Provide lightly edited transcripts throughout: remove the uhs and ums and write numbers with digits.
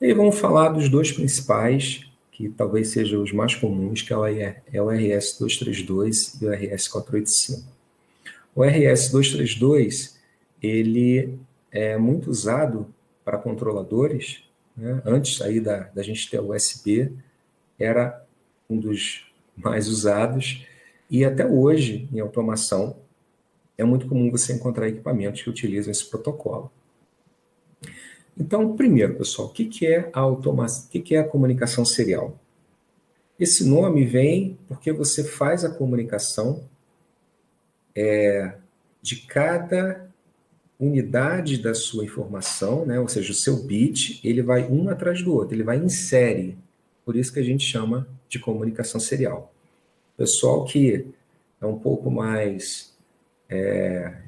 E aí vamos falar dos dois principais, que talvez sejam os mais comuns, que é o RS-232 e o RS-485. O RS-232, ele é muito usado para controladores, né? Antes aí da gente ter o USB, era um dos mais usados, e até hoje, em automação, é muito comum você encontrar equipamentos que utilizam esse protocolo. Então, primeiro, pessoal, o que é a automação? O que é a comunicação serial? Esse nome vem porque você faz a comunicação de cada unidade da sua informação, né? Ou seja, o seu bit, ele vai um atrás do outro, ele vai em série. Por isso que a gente chama de comunicação serial. Pessoal que é um pouco mais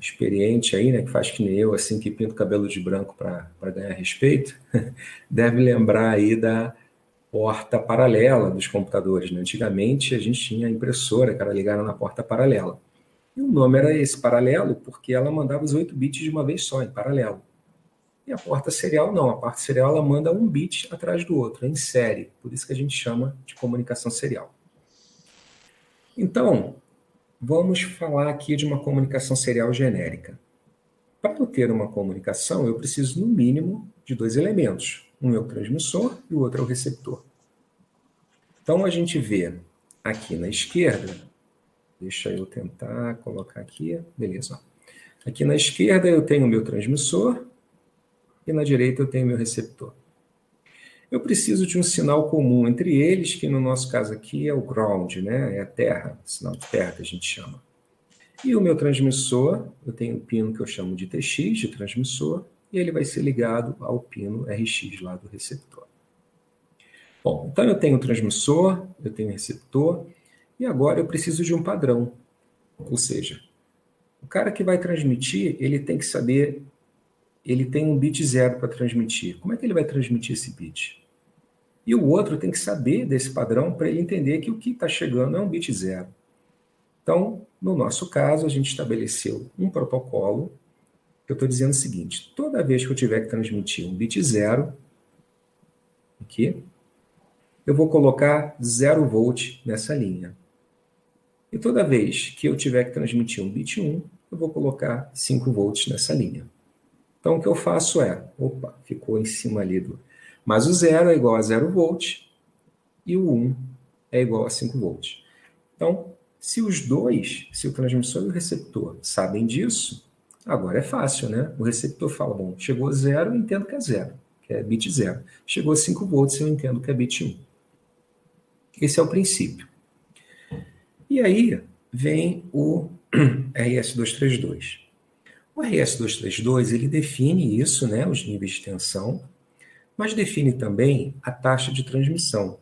experiente aí, né, que faz que nem eu, assim, que pinta o cabelo de branco para ganhar respeito, deve lembrar aí da porta paralela dos computadores, né? Antigamente a gente tinha a impressora que era ligada na porta paralela. E o nome era esse, paralelo, porque ela mandava os 8 bits de uma vez só, em paralelo. E a porta serial não, a porta serial ela manda um bit atrás do outro, em série. Por isso que a gente chama de comunicação serial. Então, vamos falar aqui de uma comunicação serial genérica. Para eu ter uma comunicação, eu preciso, no mínimo, de dois elementos. Um é o transmissor e o outro é o receptor. Então, a gente vê aqui na esquerda, deixa eu tentar colocar aqui, beleza. Aqui na esquerda eu tenho o meu transmissor e na direita eu tenho o meu receptor. Eu preciso de um sinal comum entre eles, que no nosso caso aqui é o ground, né? É a terra, sinal de terra que a gente chama. E o meu transmissor, eu tenho um pino que eu chamo de TX, de transmissor, e ele vai ser ligado ao pino RX lá do receptor. Bom, então eu tenho o transmissor, eu tenho o receptor, e agora eu preciso de um padrão. Ou seja, o cara que vai transmitir, ele tem que saber, ele tem um bit zero para transmitir. Como é que ele vai transmitir esse bit? E o outro tem que saber desse padrão para ele entender que o que está chegando é um bit zero. Então, no nosso caso, a gente estabeleceu um protocolo que eu estou dizendo o seguinte: toda vez que eu tiver que transmitir um bit zero, aqui, eu vou colocar 0 volt nessa linha. E toda vez que eu tiver que transmitir um bit 1, eu vou colocar 5 volts nessa linha. Então, o que eu faço é, opa, ficou em cima ali do... Mas o 0 é igual a 0 volt e o 1 é igual a 5 volts. Então, se os dois, se o transmissor e o receptor sabem disso, agora é fácil, né? O receptor fala, bom, chegou a 0, eu entendo que é 0, que é bit 0. Chegou a 5 volts, eu entendo que é bit 1. Esse é o princípio. E aí vem o RS-232. O RS-232, ele define isso, né, os níveis de tensão, mas define também a taxa de transmissão.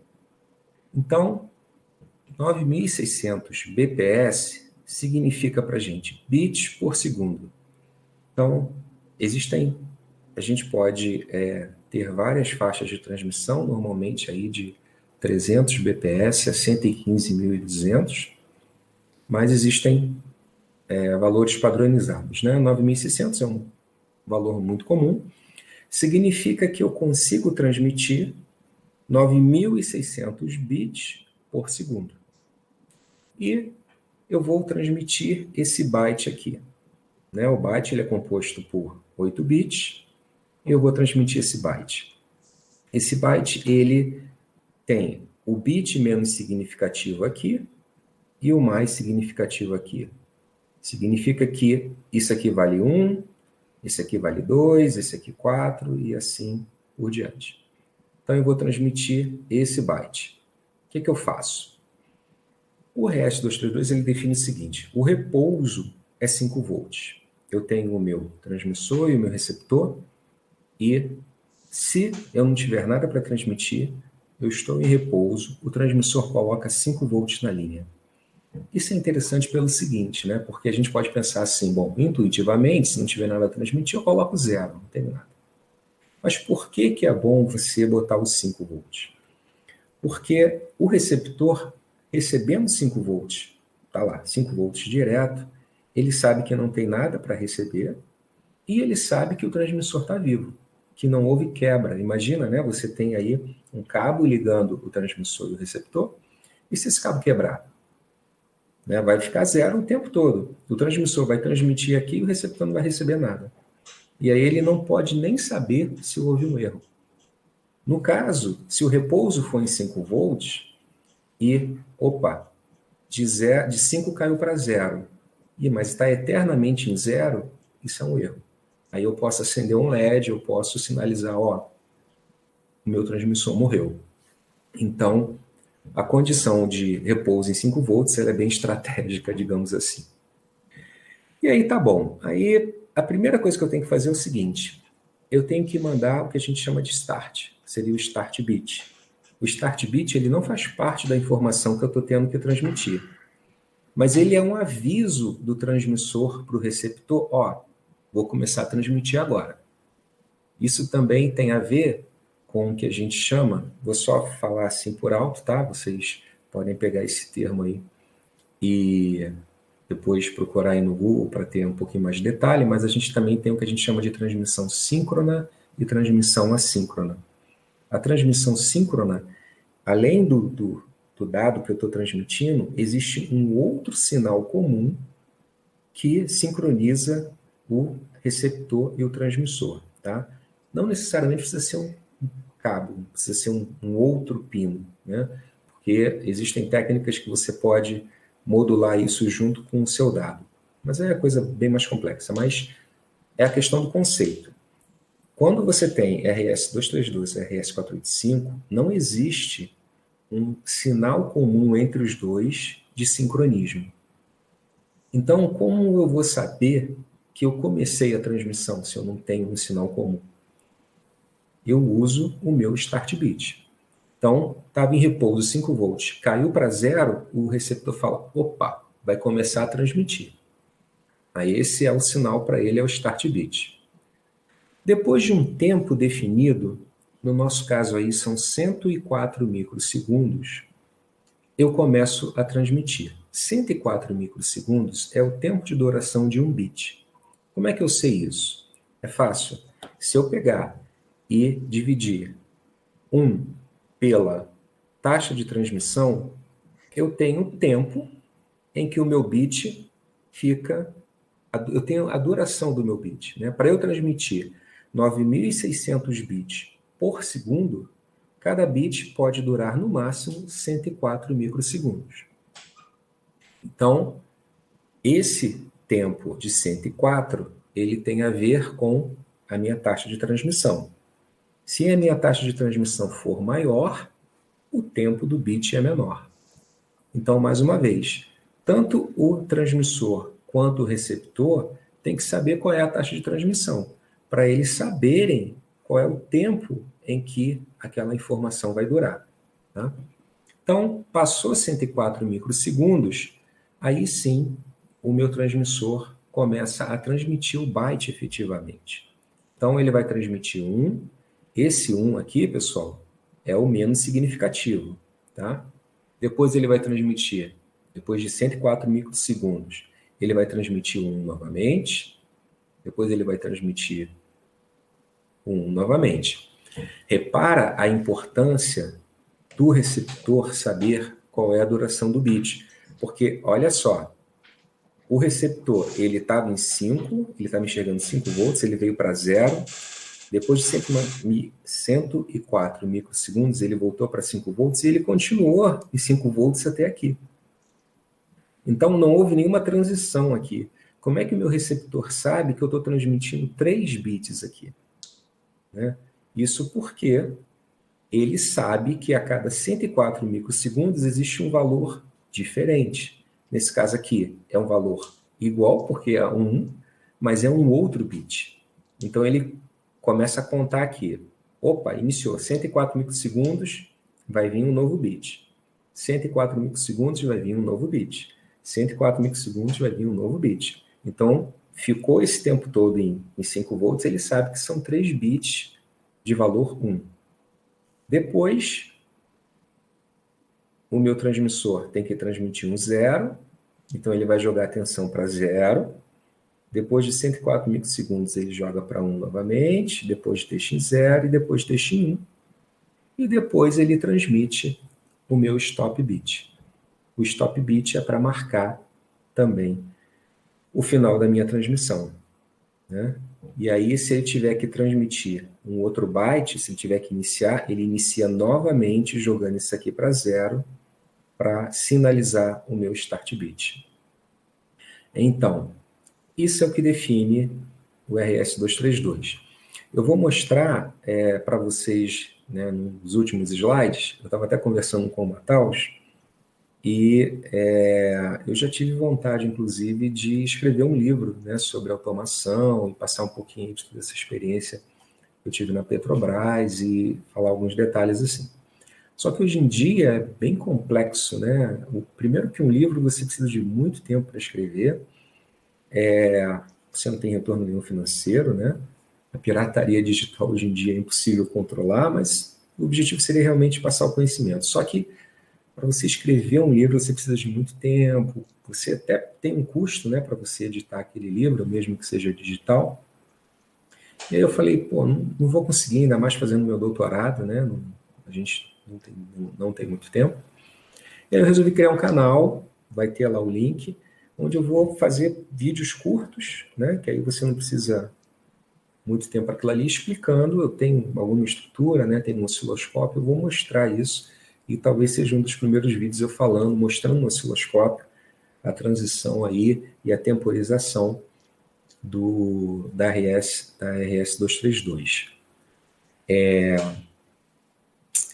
Então, 9.600 bps significa para a gente bits por segundo. Então, a gente pode ter várias faixas de transmissão, normalmente aí de 300 bps a 115.200, mas existem valores padronizados, né? 9.600 é um valor muito comum, significa que eu consigo transmitir 9.600 bits por segundo. E eu vou transmitir esse byte aqui, né? O byte ele é composto por 8 bits, e eu vou transmitir esse byte. Esse byte ele tem o bit menos significativo aqui e o mais significativo aqui. Significa que isso aqui vale 1, esse aqui vale 2, esse aqui 4 e assim por diante. Então eu vou transmitir esse byte. O que eu faço? O RS-232 ele define o seguinte: o repouso é 5 volts. Eu tenho o meu transmissor e o meu receptor, e se eu não tiver nada para transmitir, eu estou em repouso, o transmissor coloca 5 volts na linha. Isso é interessante pelo seguinte, né? Porque a gente pode pensar assim, bom, intuitivamente, se não tiver nada a transmitir, eu coloco 0, não tem nada. Mas por que é bom você botar os 5 volts? Porque o receptor, recebendo 5 volts, tá lá, 5 volts direto, ele sabe que não tem nada para receber e ele sabe que o transmissor está vivo. que não houve quebra. Imagina, né? Você tem aí um cabo ligando o transmissor e o receptor, e se esse cabo quebrar, né, vai ficar zero o tempo todo. O transmissor vai transmitir aqui e o receptor não vai receber nada. E aí ele não pode nem saber se houve um erro. No caso, se o repouso for em 5 volts e, opa, de 5 caiu para 0, mas está eternamente em 0, isso é um erro. Aí eu posso acender um LED, eu posso sinalizar, ó, o meu transmissor morreu. Então, a condição de repouso em 5 volts ela é bem estratégica, digamos assim. E aí tá bom. Aí a primeira coisa que eu tenho que fazer é o seguinte: eu tenho que mandar o que a gente chama de start, seria o start bit. O start bit ele não faz parte da informação que eu estou tendo que transmitir, mas ele é um aviso do transmissor para o receptor, ó, vou começar a transmitir agora. Isso também tem a ver com o que a gente chama, vou só falar assim por alto, tá? Vocês podem pegar esse termo aí e depois procurar aí no Google para ter um pouquinho mais de detalhe, mas a gente também tem o que a gente chama de transmissão síncrona e transmissão assíncrona. A transmissão síncrona, além do dado que eu estou transmitindo, existe um outro sinal comum que sincroniza o receptor e o transmissor, tá? Não necessariamente precisa ser um cabo, precisa ser um outro pino, né? Porque existem técnicas que você pode modular isso junto com o seu dado. Mas é coisa bem mais complexa, mas é a questão do conceito. Quando você tem RS-232 e RS-485, não existe um sinal comum entre os dois de sincronismo. Então, como eu vou saber que eu comecei a transmissão se eu não tenho um sinal comum? Eu uso o meu start bit. Então, estava em repouso 5 volts, caiu para 0, o receptor fala, opa, vai começar a transmitir. Aí esse é o sinal para ele, é o start bit. Depois de um tempo definido, no nosso caso aí são 104 microsegundos, eu começo a transmitir. 104 microsegundos é o tempo de duração de um bit. Como é que eu sei isso? É fácil. Se eu pegar e dividir 1 pela taxa de transmissão, eu tenho o tempo em que o meu bit fica... Eu tenho a duração do meu bit. Né? Para eu transmitir 9.600 bits por segundo, cada bit pode durar no máximo 104 microsegundos. Então, esse tempo de 104, ele tem a ver com a minha taxa de transmissão. Se a minha taxa de transmissão for maior, o tempo do bit é menor. Então, mais uma vez, tanto o transmissor quanto o receptor tem que saber qual é a taxa de transmissão, para eles saberem qual é o tempo em que aquela informação vai durar. Tá? Então, passou 104 microsegundos, aí sim o meu transmissor começa a transmitir o byte efetivamente. Então, ele vai transmitir 1. Esse 1 aqui, pessoal, é o menos significativo. Tá? Depois ele vai transmitir, depois de 104 microsegundos, ele vai transmitir 1 novamente. Depois ele vai transmitir 1 novamente. Repara a importância do receptor saber qual é a duração do bit. Porque, olha só, o receptor, ele estava em 5, ele estava enxergando 5 volts, ele veio para 0. Depois de 104 microsegundos, ele voltou para 5 volts e ele continuou em 5 volts até aqui. Então, não houve nenhuma transição aqui. Como é que o meu receptor sabe que eu estou transmitindo 3 bits aqui? Né? Isso porque ele sabe que a cada 104 microsegundos existe um valor diferente. Nesse caso aqui, é um valor igual, porque é 1, mas é um outro bit. Então, ele começa a contar aqui. Opa, iniciou 104 microsegundos, vai vir um novo bit. 104 microsegundos, vai vir um novo bit. 104 microsegundos, vai vir um novo bit. Então, ficou esse tempo todo em 5 volts, ele sabe que são 3 bits de valor 1. Depois, o meu transmissor tem que transmitir um 0, então ele vai jogar a tensão para 0. Depois de 104 microsegundos, ele joga para 1 novamente, depois deixa em 0 e depois deixa em 1. E depois ele transmite o meu stop bit. O stop bit é para marcar também o final da minha transmissão, né? E aí, se ele tiver que transmitir um outro byte, se ele tiver que iniciar, ele inicia novamente jogando isso aqui para 0 para sinalizar o meu start bit. Então, isso é o que define o RS-232. Eu vou mostrar para vocês, né, nos últimos slides, eu estava até conversando com o Mataus, e eu já tive vontade, inclusive, de escrever um livro, né, sobre automação e passar um pouquinho de toda essa experiência que eu tive na Petrobras e falar alguns detalhes assim. Só que hoje em dia é bem complexo, né? Primeiro que um livro você precisa de muito tempo para escrever, você não tem retorno nenhum financeiro, né? A pirataria digital hoje em dia é impossível controlar, mas o objetivo seria realmente passar o conhecimento. Só que para você escrever um livro, você precisa de muito tempo, você até tem um custo, né, para você editar aquele livro, mesmo que seja digital. E aí eu falei, pô, não vou conseguir, ainda mais fazendo meu doutorado, né? A gente não tem muito tempo. E aí eu resolvi criar um canal, vai ter lá o link, onde eu vou fazer vídeos curtos, né? Que aí você não precisa muito tempo para aquilo ali explicando. Eu tenho alguma estrutura, né? Tem um osciloscópio, eu vou mostrar isso. E talvez seja um dos primeiros vídeos eu falando, mostrando no osciloscópio a transição aí e a temporização da RS232.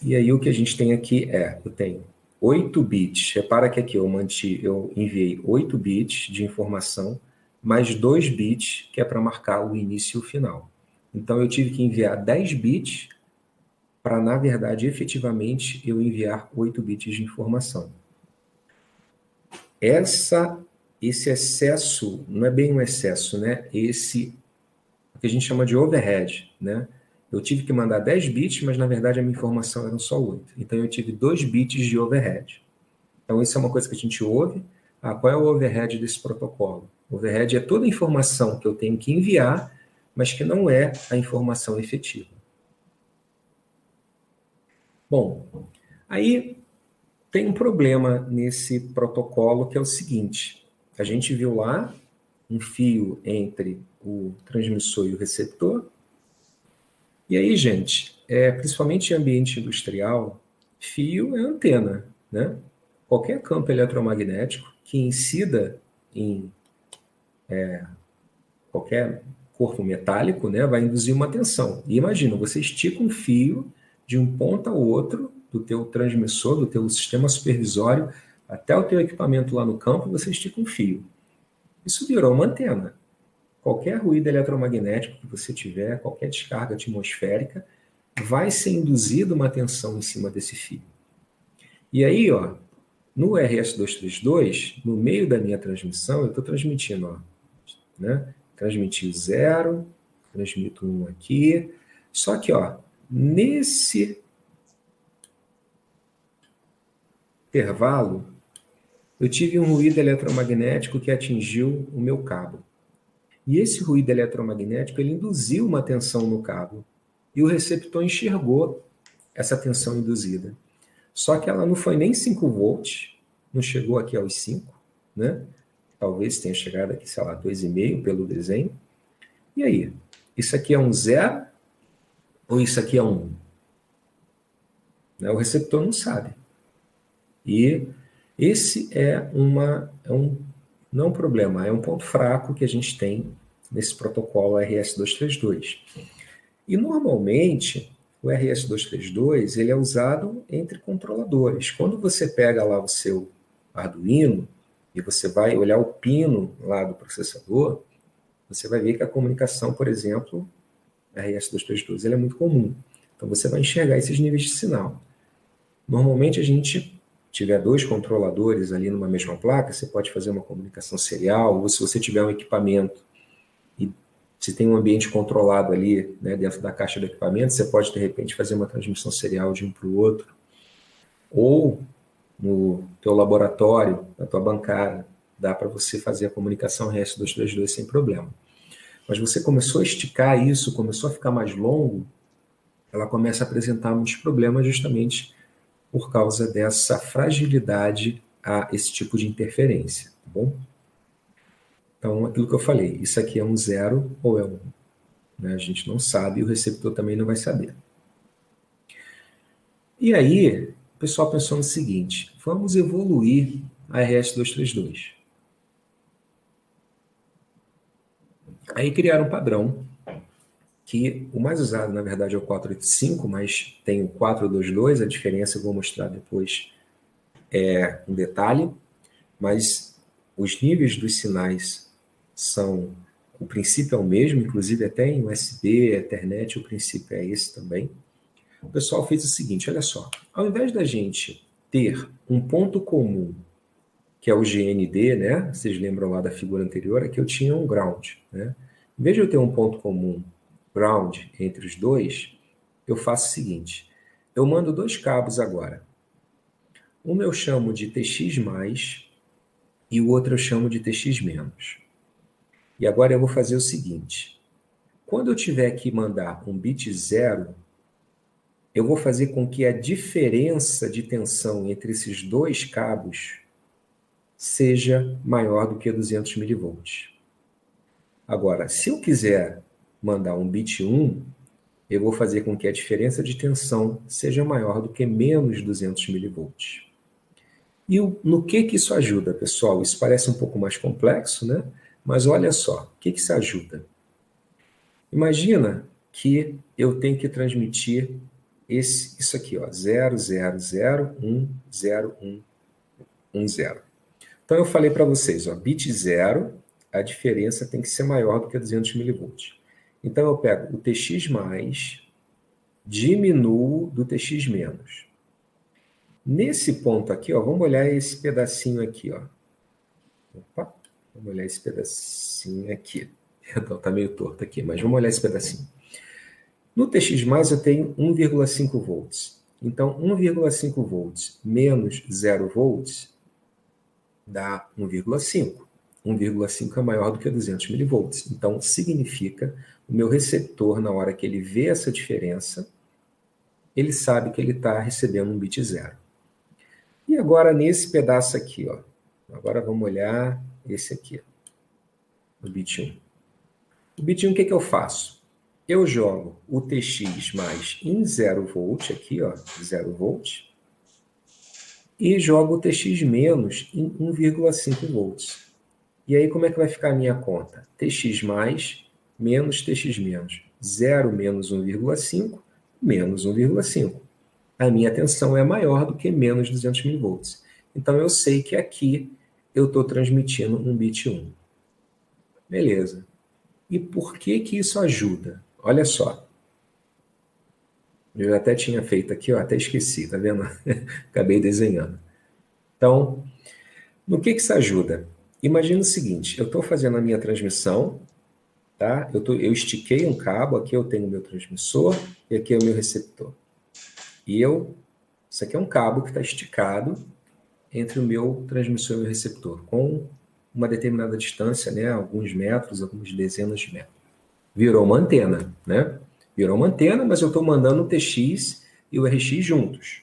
E aí o que a gente tem aqui eu tenho 8 bits. Repara que aqui eu enviei 8 bits de informação, mais 2 bits, que é para marcar o início e o final. Então eu tive que enviar 10 bits para, na verdade, efetivamente, eu enviar 8 bits de informação. Esse excesso, não é bem um excesso, né? O que a gente chama de overhead, né? Eu tive que mandar 10 bits, mas na verdade a minha informação eram só 8. Então eu tive 2 bits de overhead. Então isso é uma coisa que a gente ouve. Qual é o overhead desse protocolo? O overhead é toda a informação que eu tenho que enviar, mas que não é a informação efetiva. Bom, aí tem um problema nesse protocolo que é o seguinte. A gente viu lá um fio entre o transmissor e o receptor. E aí, gente, principalmente em ambiente industrial, fio é antena, né? Qualquer campo eletromagnético que incida em qualquer corpo metálico, né, vai induzir uma tensão. E imagina, você estica um fio de um ponto ao outro do teu transmissor, do teu sistema supervisório, até o teu equipamento lá no campo, você estica um fio. Isso virou uma antena. Qualquer ruído eletromagnético que você tiver, qualquer descarga atmosférica, vai ser induzida uma tensão em cima desse fio. E aí, ó, no RS232, no meio da minha transmissão, eu estou transmitindo, ó, né? Transmiti 0, transmito 1 aqui. Só que, ó, nesse intervalo, eu tive um ruído eletromagnético que atingiu o meu cabo. E esse ruído eletromagnético, ele induziu uma tensão no cabo. E o receptor enxergou essa tensão induzida. Só que ela não foi nem 5 volts, não chegou aqui aos 5, né? Talvez tenha chegado aqui, sei lá, 2,5 pelo desenho. E aí? Isso aqui é um 0 ou isso aqui é um 1? O receptor não sabe. E esse não é um problema, é um ponto fraco que a gente tem nesse protocolo RS232. E normalmente o RS232 ele é usado entre controladores. Quando você pega lá o seu Arduino e você vai olhar o pino lá do processador, você vai ver que a comunicação, por exemplo, RS232, ele é muito comum. Então você vai enxergar esses níveis de sinal. Normalmente a gente tiver 2 controladores ali numa mesma placa, você pode fazer uma comunicação serial, ou se você tiver um equipamento e se tem um ambiente controlado ali, né, dentro da caixa do equipamento, você pode, de repente, fazer uma transmissão serial de um para o outro. Ou no teu laboratório, na tua bancada, dá para você fazer a comunicação RS-232 sem problema. Mas você começou a esticar isso, começou a ficar mais longo, ela começa a apresentar muitos problemas justamente por causa dessa fragilidade a esse tipo de interferência, tá bom? Então, aquilo que eu falei, isso aqui é um 0 ou é um 1, né? A gente não sabe e o receptor também não vai saber. E aí, o pessoal pensou no seguinte, vamos evoluir a RS-232. Aí criaram um padrão, que o mais usado, na verdade, é o 485, mas tem o 422, a diferença eu vou mostrar depois é um detalhe, mas os níveis dos sinais são, o princípio é o mesmo, inclusive até em USB, Ethernet, o princípio é esse também. O pessoal fez o seguinte, olha só, ao invés da gente ter um ponto comum, que é o GND, né? Vocês lembram lá da figura anterior, aqui eu tinha um ground, né? Em vez de eu ter um ponto comum, ground, entre os dois, eu faço o seguinte, eu mando dois cabos agora. Um eu chamo de TX+, e o outro eu chamo de TX-. E agora eu vou fazer o seguinte, quando eu tiver que mandar um bit 0, eu vou fazer com que a diferença de tensão entre esses dois cabos seja maior do que 200 milivolts. Agora, se eu quiser mandar um bit 1, eu vou fazer com que a diferença de tensão seja maior do que menos 200 milivolts. E no que isso ajuda, pessoal? Isso parece um pouco mais complexo, né? Mas olha só, o que isso ajuda? Imagina que eu tenho que transmitir isso aqui, ó, 0, 0, 0, 1, 0, 1, 1, 0. Então eu falei para vocês, ó, bit 0, a diferença tem que ser maior do que 200 milivolts. Então eu pego o TX+, diminuo do TX-. Nesse ponto aqui, ó, vamos olhar esse pedacinho aqui, ó. Opa, vamos olhar esse pedacinho aqui. Então, tá meio torto aqui, mas vamos olhar esse pedacinho. No TX+, eu tenho 1,5 volts. Então, 1,5 volts menos 0 volts dá 1,5. 1,5 é maior do que 200 milivolts. Então, significa o meu receptor, na hora que ele vê essa diferença, ele sabe que ele está recebendo um bit 0. E agora, nesse pedaço aqui, ó, agora vamos olhar esse aqui, o bit 1. O bit 1, o que eu faço? Eu jogo o TX+ em 0 volt, aqui, ó, 0 volt, e jogo o TX- em 1,5 volts. E aí, como é que vai ficar a minha conta? TX+ menos TX-. 0 menos 1,5, menos 1,5. A minha tensão é maior do que menos 200 milivolts. Então, eu sei que aqui eu estou transmitindo um bit 1. Beleza. E por que isso ajuda? Olha só. Eu até tinha feito aqui, ó, até esqueci, tá vendo? Acabei desenhando. Então, no que isso ajuda? Imagina o seguinte, eu estou fazendo a minha transmissão, tá? Eu estiquei um cabo, aqui eu tenho o meu transmissor e aqui é o meu receptor. E isso aqui é um cabo que está esticado entre o meu transmissor e o meu receptor, com uma determinada distância, né? Alguns metros, algumas dezenas de metros. Virou uma antena, né? Virou uma antena, mas eu estou mandando o TX e o RX juntos.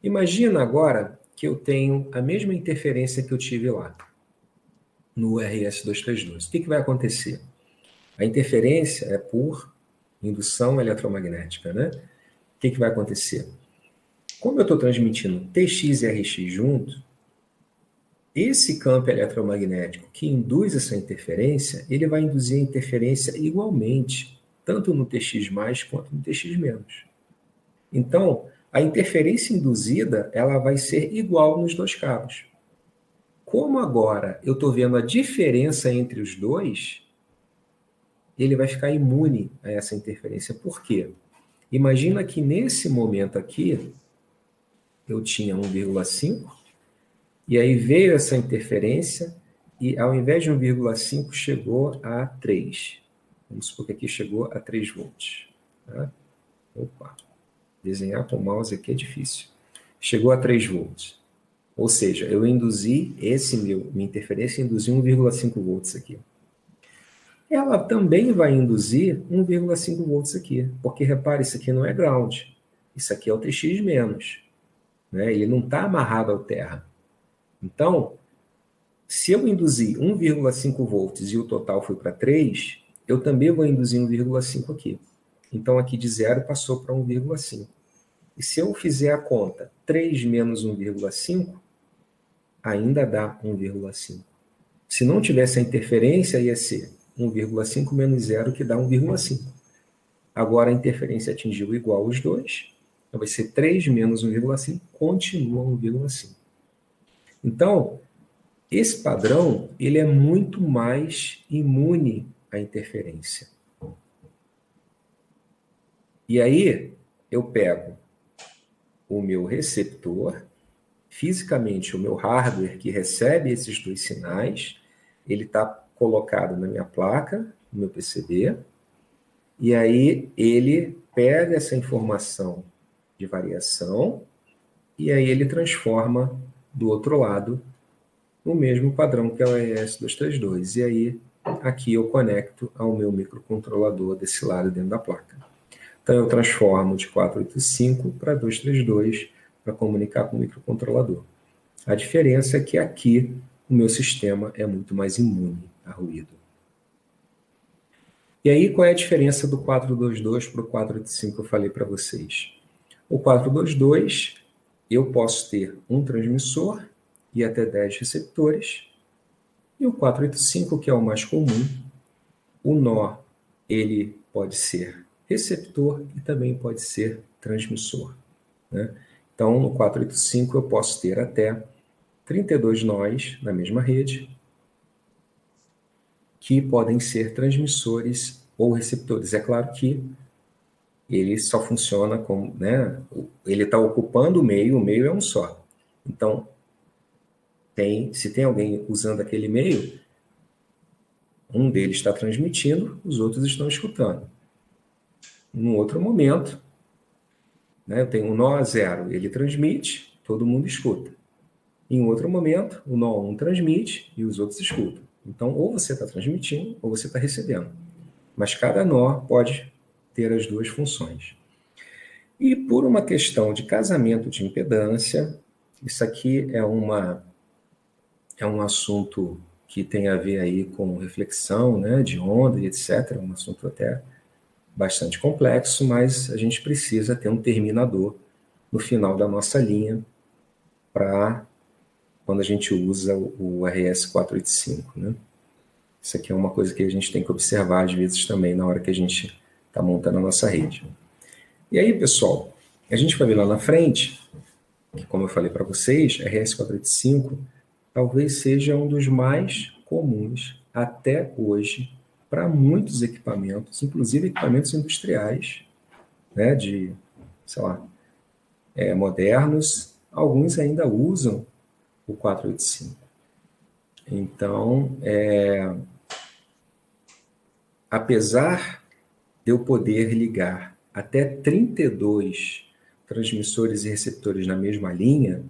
Imagina agora que eu tenho a mesma interferência que eu tive lá, no RS-232. O que vai acontecer? A interferência é por indução eletromagnética, né? O que vai acontecer? Como eu estou transmitindo TX e RX junto, esse campo eletromagnético que induz essa interferência, ele vai induzir a interferência igualmente, tanto no TX+, quanto no TX-. Então, a interferência induzida, ela vai ser igual nos dois cabos. Como agora eu estou vendo a diferença entre os dois, ele vai ficar imune a essa interferência. Por quê? Imagina que nesse momento aqui, eu tinha 1,5, e aí veio essa interferência, e ao invés de 1,5, chegou a 3. Vamos supor que aqui chegou a 3 volts. Tá? Opa, desenhar com o mouse aqui é difícil. Chegou a 3 volts. Ou seja, eu induzi minha interferência induziu 1,5 volts aqui. Ela também vai induzir 1,5 volts aqui, porque repare, isso aqui não é ground, isso aqui é o TX menos, né? Ele não está amarrado ao terra. Então, se eu induzir 1,5 volts e o total foi para 3, eu também vou induzir 1,5 aqui. Então, aqui de 0 passou para 1,5. E se eu fizer a conta 3 menos 1,5, ainda dá 1,5. Se não tivesse a interferência, ia ser 1,5 menos 0, que dá 1,5. Agora a interferência atingiu igual os dois, então vai ser 3 menos 1,5, continua 1,5. Então, esse padrão ele é muito mais imune à interferência. E aí, eu pego o meu receptor, fisicamente o meu hardware que recebe esses dois sinais, ele está colocado na minha placa, no meu PCB, e aí ele pega essa informação de variação e aí ele transforma do outro lado no mesmo padrão que é o RS-232. E aí aqui eu conecto ao meu microcontrolador desse lado dentro da placa. Então eu transformo de 485 para 232 para comunicar com o microcontrolador. A diferença é que aqui o meu sistema é muito mais imune a ruído. E aí, qual é a diferença do 422 para o 485 que eu falei para vocês? O 422, eu posso ter um transmissor e até 10 receptores. E o 485, que é o mais comum, o nó, ele pode ser receptor e também pode ser transmissor, né? Então, no 485, eu posso ter até 32 nós na mesma rede, que podem ser transmissores ou receptores. É claro que ele só funciona como, né? Ele está ocupando o meio é um só. Então, se tem alguém usando aquele meio, um deles está transmitindo, os outros estão escutando. Num outro momento, né, eu tenho um nó 0, ele transmite, todo mundo escuta. Em outro momento, o nó 1 transmite e os outros escutam. Então, ou você está transmitindo, ou você está recebendo. Mas cada nó pode ter as duas funções. E por uma questão de casamento de impedância, isso aqui é um assunto que tem a ver aí com reflexão, né, de onda e etc. É um assunto até bastante complexo, mas a gente precisa ter um terminador no final da nossa linha para quando a gente usa o RS-485, né? Isso aqui é uma coisa que a gente tem que observar às vezes também na hora que a gente está montando a nossa rede. E aí, pessoal, a gente vai ver lá na frente, que como eu falei para vocês, RS-485 talvez seja um dos mais comuns até hoje para muitos equipamentos, inclusive equipamentos industriais, né, de, sei lá, modernos, alguns ainda usam o 485. Então, apesar de eu poder ligar até 32 transmissores e receptores na mesma linha,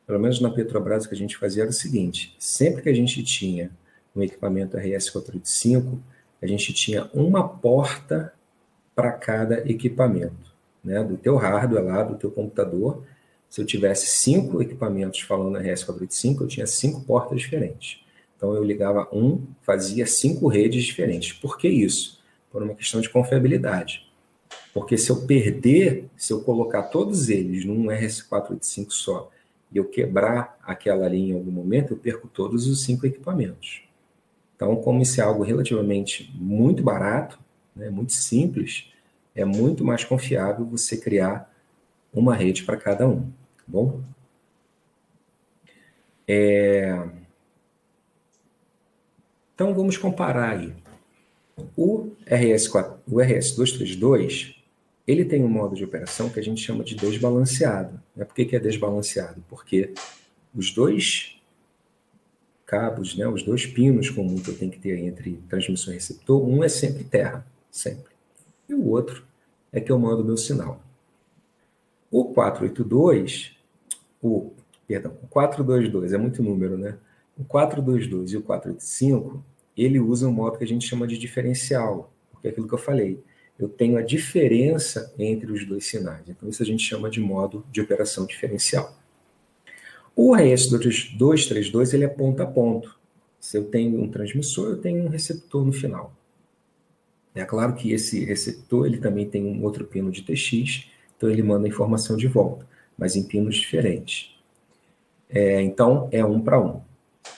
pelo menos na Petrobras o que a gente fazia era o seguinte: sempre que a gente tinha um equipamento RS-485, a gente tinha uma porta para cada equipamento, né? Do teu hardware lá, do teu computador. Se eu tivesse 5 equipamentos falando RS-485, eu tinha 5 portas diferentes. Então eu ligava fazia 5 redes diferentes. Por que isso? Por uma questão de confiabilidade. Porque se eu colocar todos eles num RS-485 só, e eu quebrar aquela linha em algum momento, eu perco todos os 5 equipamentos. Então, como isso é algo relativamente muito barato, né, muito simples, é muito mais confiável você criar uma rede para cada um, tá bom? Então, vamos comparar aí. O RS-232, ele tem um modo de operação que a gente chama de desbalanceado. Por que é desbalanceado? Porque os dois cabos, né, os dois pinos comuns que eu tenho que ter entre transmissor e receptor, um é sempre terra, sempre. E o outro é que eu mando o meu sinal. O 482, Perdão, o 422 é muito número, né? O 422 e o 485, ele usa um modo que a gente chama de diferencial, porque é aquilo que eu falei. Eu tenho a diferença entre os dois sinais. Então, isso a gente chama de modo de operação diferencial. O RS-232, ele é ponto a ponto. Se eu tenho um transmissor, eu tenho um receptor no final. É claro que esse receptor ele também tem um outro pino de TX, então ele manda a informação de volta, mas em pinos diferentes. Então, é 1 para 1.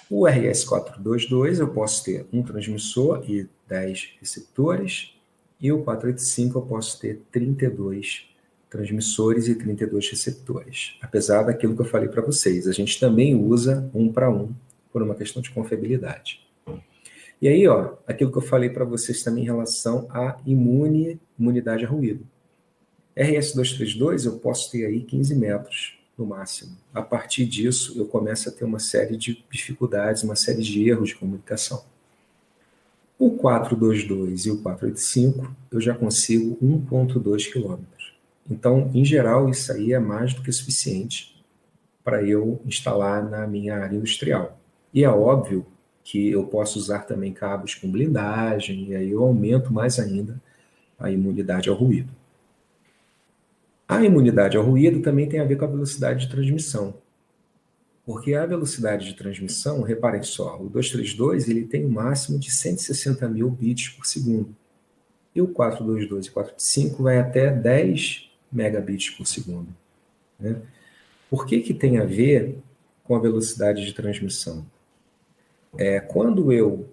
O RS-422 eu posso ter um transmissor e 10 receptores, e o 485 eu posso ter 32 transmissores e 32 receptores. Apesar daquilo que eu falei para vocês, a gente também usa 1 para 1 por uma questão de confiabilidade. E aí, ó, aquilo que eu falei para vocês também em relação à imunidade a ruído. RS-232 eu posso ter aí 15 metros no máximo. A partir disso, eu começo a ter uma série de dificuldades, uma série de erros de comunicação. O 422 e o 485, eu já consigo 1,2 km. Então, em geral, isso aí é mais do que suficiente para eu instalar na minha área industrial. E é óbvio que eu posso usar também cabos com blindagem, e aí eu aumento mais ainda a imunidade ao ruído. A imunidade ao ruído também tem a ver com a velocidade de transmissão. Porque a velocidade de transmissão, reparem só, o 232 ele tem um máximo de 160 mil bits por segundo. E o 422 e 485 vai até 10 megabits por segundo. Né? Por que tem a ver com a velocidade de transmissão? Quando eu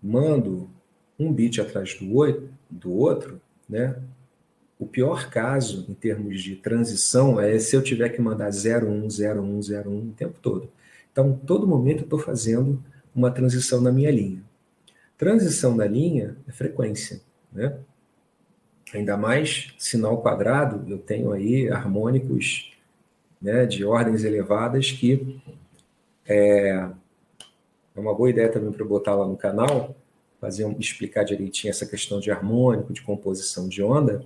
mando um bit atrás do outro, né? O pior caso, em termos de transição, é se eu tiver que mandar 01, 01, 01 o tempo todo. Então, todo momento eu estou fazendo uma transição na minha linha. Transição na linha é frequência, né? Ainda mais sinal quadrado, eu tenho aí harmônicos, né, de ordens elevadas que é uma boa ideia também para botar lá no canal, explicar direitinho essa questão de harmônico, de composição de onda.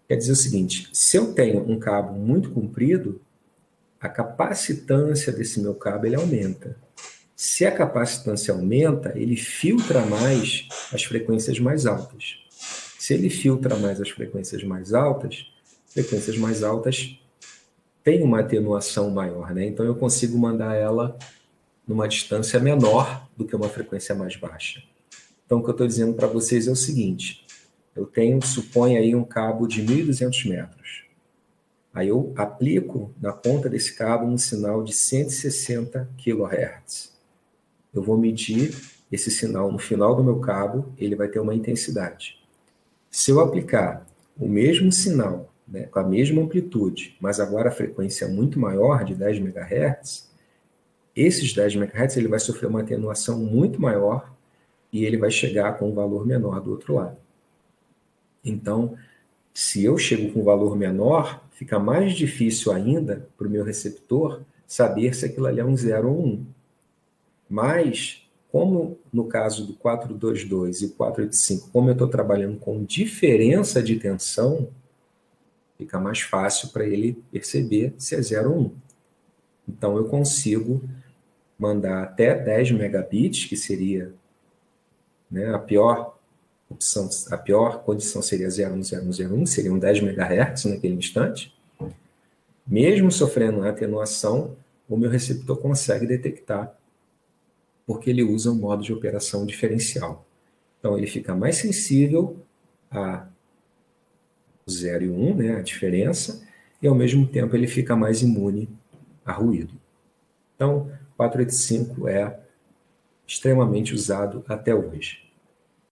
Quer dizer o seguinte, se eu tenho um cabo muito comprido, a capacitância desse meu cabo ele aumenta. Se a capacitância aumenta, ele filtra mais as frequências mais altas. Se ele filtra mais as frequências mais altas têm uma atenuação maior, né? Então eu consigo mandar ela numa distância menor do que uma frequência mais baixa. Então o que eu estou dizendo para vocês é o seguinte, eu suponho aí um cabo de 1.200 metros. Aí eu aplico na ponta desse cabo um sinal de 160 kHz. Eu vou medir esse sinal no final do meu cabo, ele vai ter uma intensidade. Se eu aplicar o mesmo sinal, né, com a mesma amplitude, mas agora a frequência é muito maior, de 10 MHz, esses 10 MHz ele vai sofrer uma atenuação muito maior e ele vai chegar com um valor menor do outro lado. Então, se eu chego com um valor menor, fica mais difícil ainda para o meu receptor saber se aquilo ali é um 0 ou um 1. Mas, como no caso do 422 e o 485, como eu estou trabalhando com diferença de tensão, fica mais fácil para ele perceber se é 0 ou 1. Então, eu consigo mandar até 10 megabits, que seria, né, a pior condição seria 0,1, seriam 10 MHz naquele instante. Mesmo sofrendo atenuação, o meu receptor consegue detectar, porque ele usa um modo de operação diferencial. Então, ele fica mais sensível a 0 e 1, né, a diferença, e ao mesmo tempo ele fica mais imune a ruído. Então, 485 é extremamente usado até hoje.